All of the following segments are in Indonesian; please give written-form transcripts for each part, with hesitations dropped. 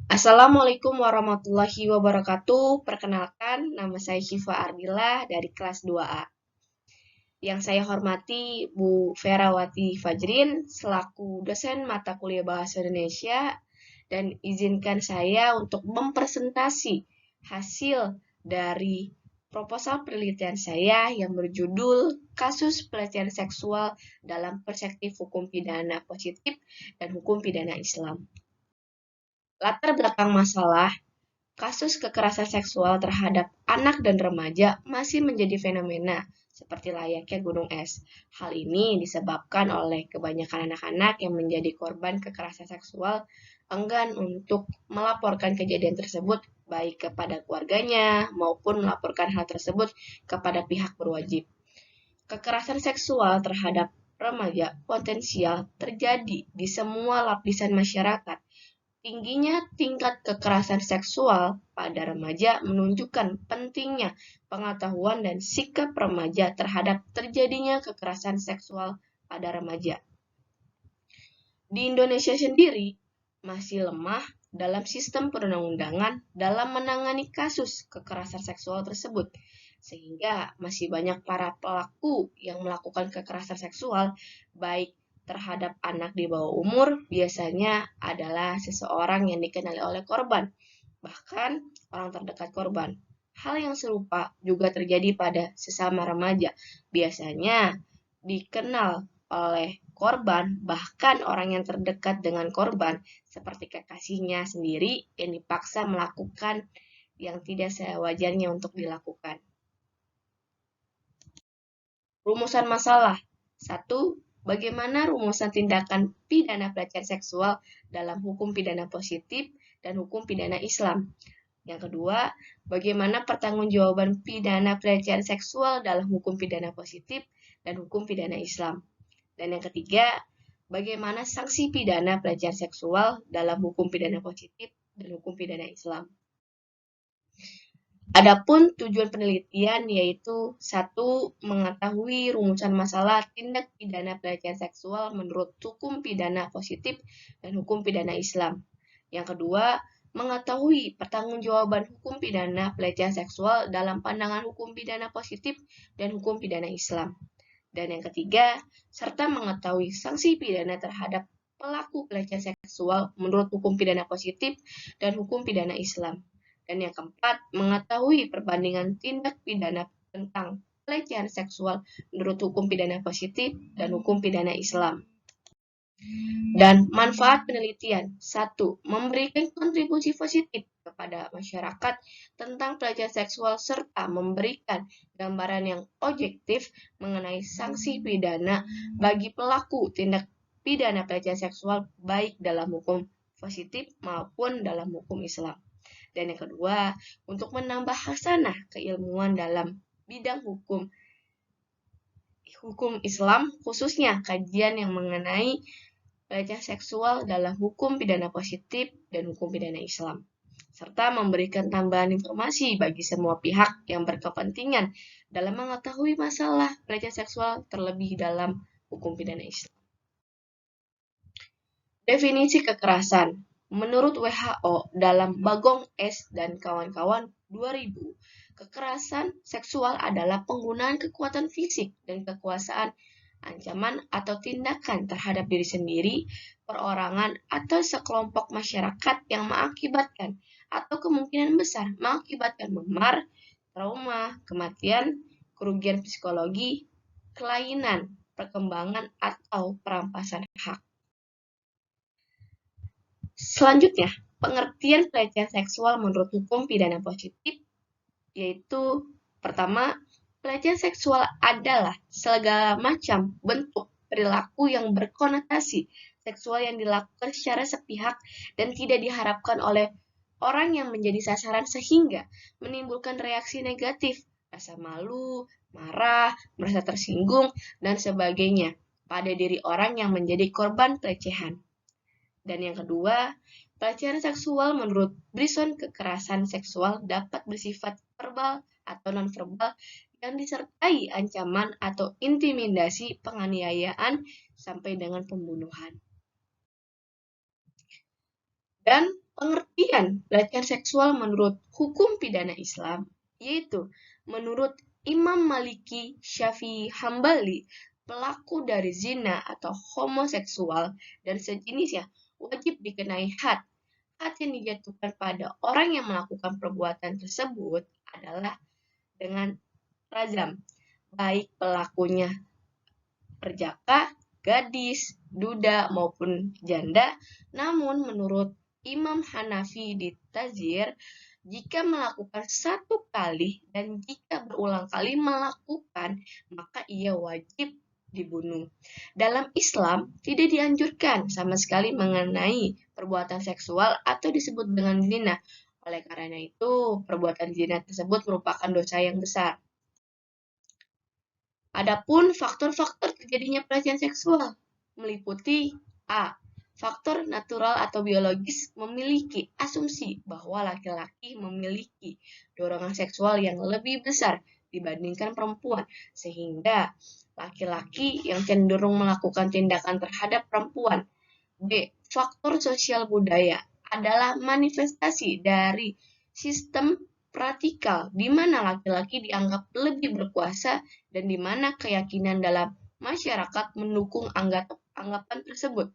Assalamualaikum warahmatullahi wabarakatuh. Perkenalkan, nama saya Syifa Ardila dari kelas 2A. Yang saya hormati Bu Ferawati Fajrin selaku dosen mata kuliah Bahasa Indonesia, dan izinkan saya untuk mempresentasi hasil dari proposal penelitian saya yang berjudul Kasus Pelecehan Seksual dalam Perspektif Hukum Pidana Positif dan Hukum Pidana Islam. Latar belakang masalah kasus kekerasan seksual terhadap anak dan remaja masih menjadi fenomena seperti layaknya gunung es. Hal ini disebabkan oleh kebanyakan anak-anak yang menjadi korban kekerasan seksual enggan untuk melaporkan kejadian tersebut baik kepada keluarganya maupun melaporkan hal tersebut kepada pihak berwajib. Kekerasan seksual terhadap remaja potensial terjadi di semua lapisan masyarakat. Tingginya tingkat kekerasan seksual pada remaja menunjukkan pentingnya pengetahuan dan sikap remaja terhadap terjadinya kekerasan seksual pada remaja. Di Indonesia sendiri masih lemah dalam sistem perundang-undangan dalam menangani kasus kekerasan seksual tersebut, sehingga masih banyak para pelaku yang melakukan kekerasan seksual baik terhadap anak di bawah umur biasanya adalah seseorang yang dikenali oleh korban, bahkan orang terdekat korban. Hal yang serupa juga terjadi pada sesama remaja, biasanya dikenal oleh korban, bahkan orang yang terdekat dengan korban, seperti kekasihnya sendiri yang dipaksa melakukan yang tidak sewajarnya untuk dilakukan. Rumusan masalah. 1. Bagaimana rumusan tindakan pidana pelecehan seksual dalam hukum pidana positif dan hukum pidana Islam? Yang kedua, bagaimana pertanggungjawaban pidana pelecehan seksual dalam hukum pidana positif dan hukum pidana Islam? Dan yang ketiga, bagaimana sanksi pidana pelecehan seksual dalam hukum pidana positif dan hukum pidana Islam? Adapun tujuan penelitian yaitu 1. Mengetahui rumusan masalah tindak pidana pelecehan seksual menurut hukum pidana positif dan hukum pidana Islam. Yang kedua, mengetahui pertanggungjawaban hukum pidana pelecehan seksual dalam pandangan hukum pidana positif dan hukum pidana Islam. Dan yang ketiga, serta mengetahui sanksi pidana terhadap pelaku pelecehan seksual menurut hukum pidana positif dan hukum pidana Islam. Dan yang keempat, mengetahui perbandingan tindak pidana tentang pelecehan seksual menurut hukum pidana positif dan hukum pidana Islam. Dan manfaat penelitian. 1. Memberikan kontribusi positif kepada masyarakat tentang pelecehan seksual serta memberikan gambaran yang objektif mengenai sanksi pidana bagi pelaku tindak pidana pelecehan seksual baik dalam hukum positif maupun dalam hukum Islam. Dan yang kedua, untuk menambah hasanah keilmuan dalam bidang hukum Islam, khususnya kajian yang mengenai pelecehan seksual dalam hukum pidana positif dan hukum pidana Islam, serta memberikan tambahan informasi bagi semua pihak yang berkepentingan dalam mengetahui masalah pelecehan seksual terlebih dalam hukum pidana Islam. Definisi kekerasan. Menurut WHO dalam Bagong S dan kawan-kawan 2000, kekerasan seksual adalah penggunaan kekuatan fisik dan kekuasaan, ancaman atau tindakan terhadap diri sendiri, perorangan, atau sekelompok masyarakat yang mengakibatkan atau kemungkinan besar mengakibatkan memar, trauma, kematian, kerugian psikologi, kelainan, perkembangan, atau perampasan hak. Selanjutnya, pengertian pelecehan seksual menurut hukum pidana positif yaitu pertama, pelecehan seksual adalah segala macam bentuk perilaku yang berkonotasi seksual yang dilakukan secara sepihak dan tidak diharapkan oleh orang yang menjadi sasaran sehingga menimbulkan reaksi negatif, rasa malu, marah, merasa tersinggung, dan sebagainya pada diri orang yang menjadi korban pelecehan. Dan yang kedua, pelecehan seksual menurut Brisson kekerasan seksual dapat bersifat verbal atau non-verbal yang disertai ancaman atau intimidasi, penganiayaan, sampai dengan pembunuhan. Dan Pengertian pelecehan seksual menurut hukum pidana Islam, yaitu menurut Imam Maliki Syafi'i Hambali, pelaku dari zina atau homoseksual dan sejenisnya wajib dikenai had. Had yang dijatuhkan pada orang yang melakukan perbuatan tersebut adalah dengan rajam, baik pelakunya perjaka, gadis, duda, maupun janda. Namun menurut Imam Hanafi di Tazir, jika melakukan satu kali dan jika berulang kali melakukan, maka ia wajib dibunuh. Dalam Islam, tidak dianjurkan sama sekali mengenai perbuatan seksual atau disebut dengan zina. Oleh karena itu, perbuatan zina tersebut merupakan dosa yang besar. Adapun faktor-faktor terjadinya pelecehan seksual meliputi A. Faktor natural atau biologis memiliki asumsi bahwa laki-laki memiliki dorongan seksual yang lebih besar dibandingkan perempuan, sehingga laki-laki yang cenderung melakukan tindakan terhadap perempuan. B. Faktor sosial budaya adalah manifestasi dari sistem praktikal di mana laki-laki dianggap lebih berkuasa dan di mana keyakinan dalam masyarakat mendukung anggapan tersebut.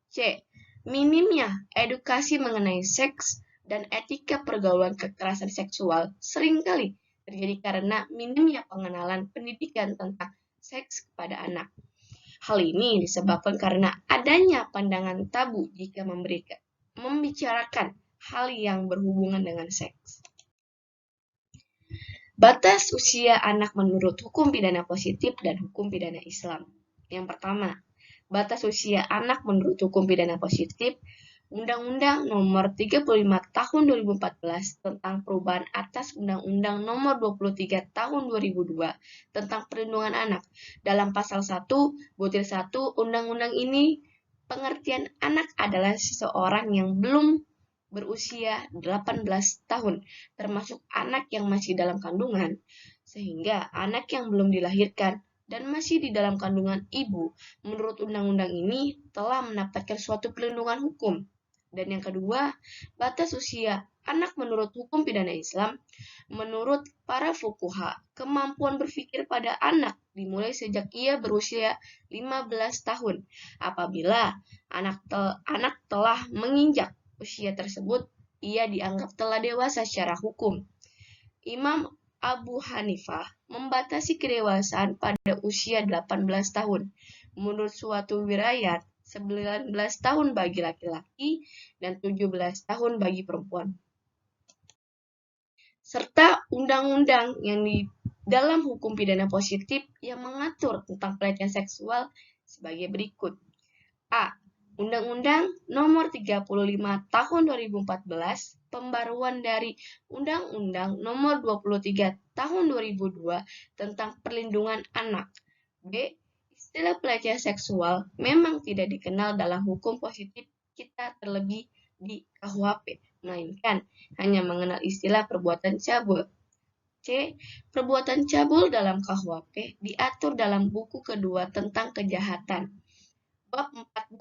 C. Minimnya edukasi mengenai seks dan etika pergaulan kekerasan seksual seringkali terjadi karena minimnya pengenalan pendidikan tentang seks kepada anak. Hal ini disebabkan karena adanya pandangan tabu jika membicarakan hal yang berhubungan dengan seks. Batas usia anak menurut hukum pidana positif dan hukum pidana Islam. Yang pertama, batas usia anak menurut hukum pidana positif, Undang-Undang Nomor 35 Tahun 2014 tentang perubahan atas Undang-Undang Nomor 23 Tahun 2002 tentang perlindungan anak. Dalam pasal 1, butir 1, undang-undang ini pengertian anak adalah seseorang yang belum berusia 18 tahun, termasuk anak yang masih dalam kandungan, sehingga anak yang belum dilahirkan dan masih di dalam kandungan ibu, menurut undang-undang ini telah mendapatkan suatu perlindungan hukum. Dan yang kedua, batas usia anak menurut hukum pidana Islam, menurut para fuqaha, kemampuan berpikir pada anak dimulai sejak ia berusia 15 tahun. Apabila anak telah menginjak usia tersebut, ia dianggap telah dewasa secara hukum. Imam Abu Hanifah membatasi kedewasaan pada usia 18 tahun. Menurut suatu riwayat, 19 tahun bagi laki-laki dan 17 tahun bagi perempuan. Serta undang-undang yang di dalam hukum pidana positif yang mengatur tentang pelecehan seksual sebagai berikut. A. Undang-Undang Nomor 35 Tahun 2014, pembaruan dari Undang-Undang Nomor 23 Tahun 2002 tentang perlindungan anak. B. Istilah pelecehan seksual memang tidak dikenal dalam hukum positif kita terlebih di KUHP, melainkan hanya mengenal istilah perbuatan cabul. C. Perbuatan cabul dalam KUHP diatur dalam buku kedua tentang kejahatan. Bab 14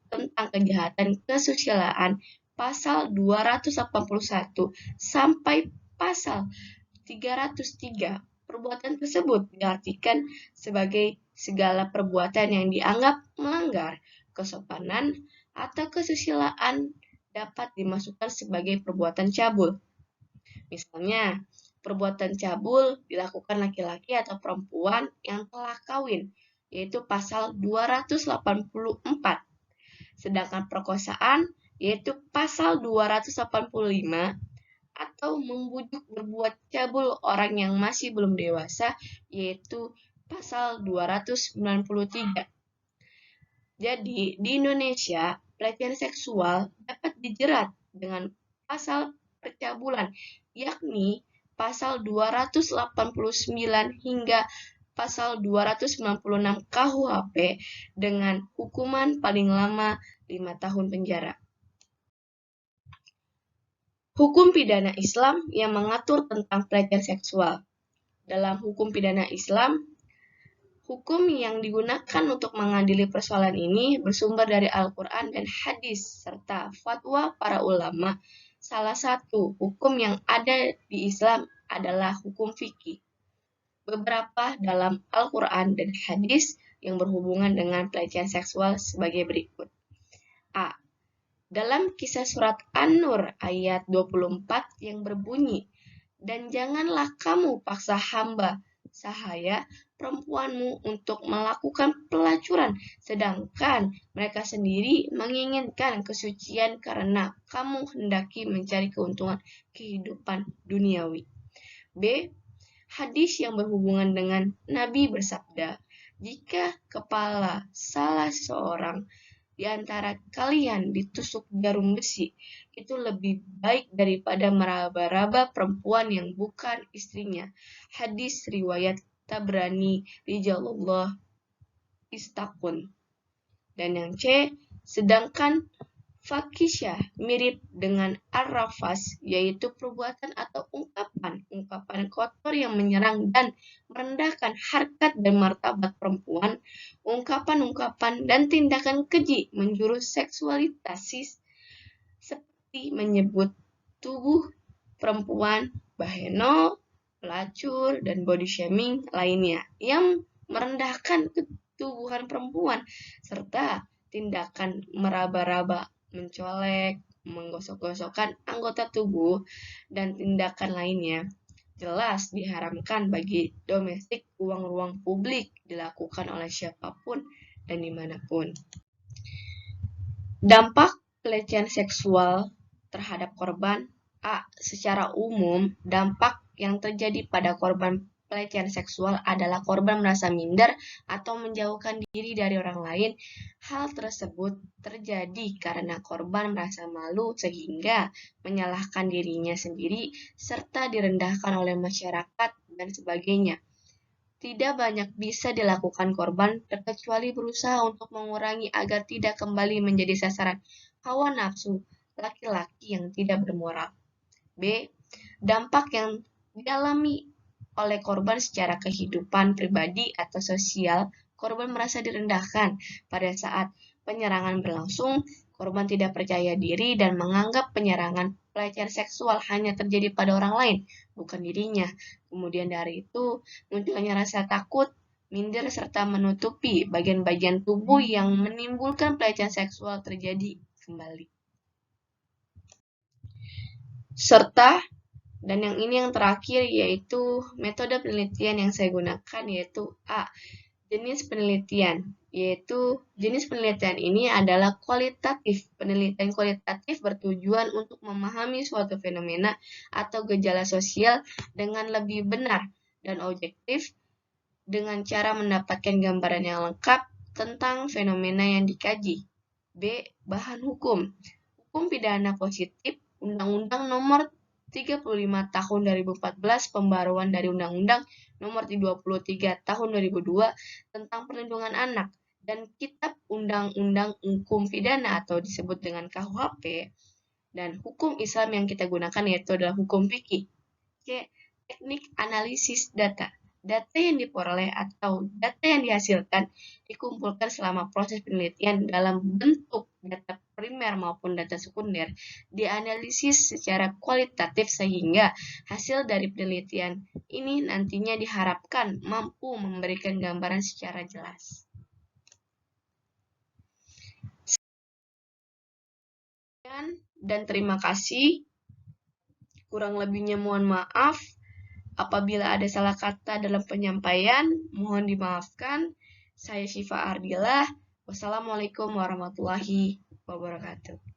tentang kejahatan kesusilaan pasal 281 sampai pasal 303. Perbuatan tersebut diartikan sebagai segala perbuatan yang dianggap melanggar kesopanan atau kesusilaan dapat dimasukkan sebagai perbuatan cabul. Misalnya, perbuatan cabul dilakukan laki-laki atau perempuan yang telah kawin, yaitu pasal 284. Sedangkan perkosaan yaitu pasal 285 atau membujuk berbuat cabul orang yang masih belum dewasa yaitu pasal 293. Jadi, di Indonesia, pelecehan seksual dapat dijerat dengan pasal percabulan, yakni pasal 289 hingga pasal 296 KUHP dengan hukuman paling lama 5 tahun penjara. Hukum pidana Islam yang mengatur tentang pelecehan seksual. Dalam hukum pidana Islam, Hukum yang digunakan untuk mengadili persoalan ini bersumber dari Al-Quran dan hadis, serta fatwa para ulama. Salah satu hukum yang ada di Islam adalah hukum fikih. Beberapa dalam Al-Quran dan hadis yang berhubungan dengan pelecehan seksual sebagai berikut. A. Dalam kisah surat An-Nur ayat 24 yang berbunyi, "Dan janganlah kamu paksa hamba sahaya perempuanmu untuk melakukan pelacuran, sedangkan mereka sendiri menginginkan kesucian karena kamu hendaki mencari keuntungan kehidupan duniawi." B. Hadis yang berhubungan dengan Nabi bersabda, "Jika kepala salah seorang di antara kalian ditusuk jarum besi, itu lebih baik daripada meraba-raba perempuan yang bukan istrinya." Hadis riwayat Tabrani Rijalullah Istaqun. Dan yang C, sedangkan fakisyah mirip dengan ar-rafas, yaitu perbuatan atau ungkapan kotor yang menyerang dan merendahkan harkat dan martabat perempuan, ungkapan-ungkapan dan tindakan keji menjurus seksualitas seperti menyebut tubuh perempuan baheno, pelacur, dan body shaming lainnya yang merendahkan ketubuhan perempuan, serta tindakan meraba-raba, mencolek, menggosok-gosokkan anggota tubuh, dan tindakan lainnya jelas diharamkan bagi domestik ruang-ruang publik dilakukan oleh siapapun dan dimanapun. Dampak pelecehan seksual terhadap korban. A. Secara umum, dampak yang terjadi pada korban pelecehan seksual adalah korban merasa minder atau menjauhkan diri dari orang lain. Hal tersebut terjadi karena korban merasa malu sehingga menyalahkan dirinya sendiri serta direndahkan oleh masyarakat dan sebagainya. Tidak banyak bisa dilakukan korban terkecuali berusaha untuk mengurangi agar tidak kembali menjadi sasaran hawa nafsu laki-laki yang tidak bermoral. B. Dampak yang dialami oleh korban secara kehidupan pribadi atau sosial. Korban merasa direndahkan pada saat penyerangan berlangsung. Korban tidak percaya diri dan menganggap penyerangan pelecehan seksual hanya terjadi pada orang lain, bukan dirinya. Kemudian dari itu munculnya rasa takut, minder, serta menutupi bagian-bagian tubuh yang menimbulkan pelecehan seksual terjadi kembali. Serta, dan yang terakhir yaitu metode penelitian yang saya gunakan yaitu A. Jenis penelitian, yaitu jenis penelitian ini adalah kualitatif. Penelitian kualitatif bertujuan untuk memahami suatu fenomena atau gejala sosial dengan lebih benar dan objektif dengan cara mendapatkan gambaran yang lengkap tentang fenomena yang dikaji. B. Bahan hukum. Hukum pidana positif Undang-Undang Nomor 35 Tahun 2014 pembaruan dari Undang-Undang Nomor 23 Tahun 2002 tentang Perlindungan Anak dan Kitab Undang-Undang Hukum Pidana atau disebut dengan KUHP, dan hukum Islam yang kita gunakan yaitu adalah hukum fikih. C. Teknik analisis data. Data yang diperoleh atau data yang dihasilkan dikumpulkan selama proses penelitian dalam bentuk data primer maupun data sekunder, dianalisis secara kualitatif sehingga hasil dari penelitian ini nantinya diharapkan mampu memberikan gambaran secara jelas. Dan terima kasih. Kurang lebihnya mohon maaf. Apabila ada salah kata dalam penyampaian, mohon dimaafkan. Saya Syifa Ardilah. Wassalamualaikum warahmatullahi wabarakatuh.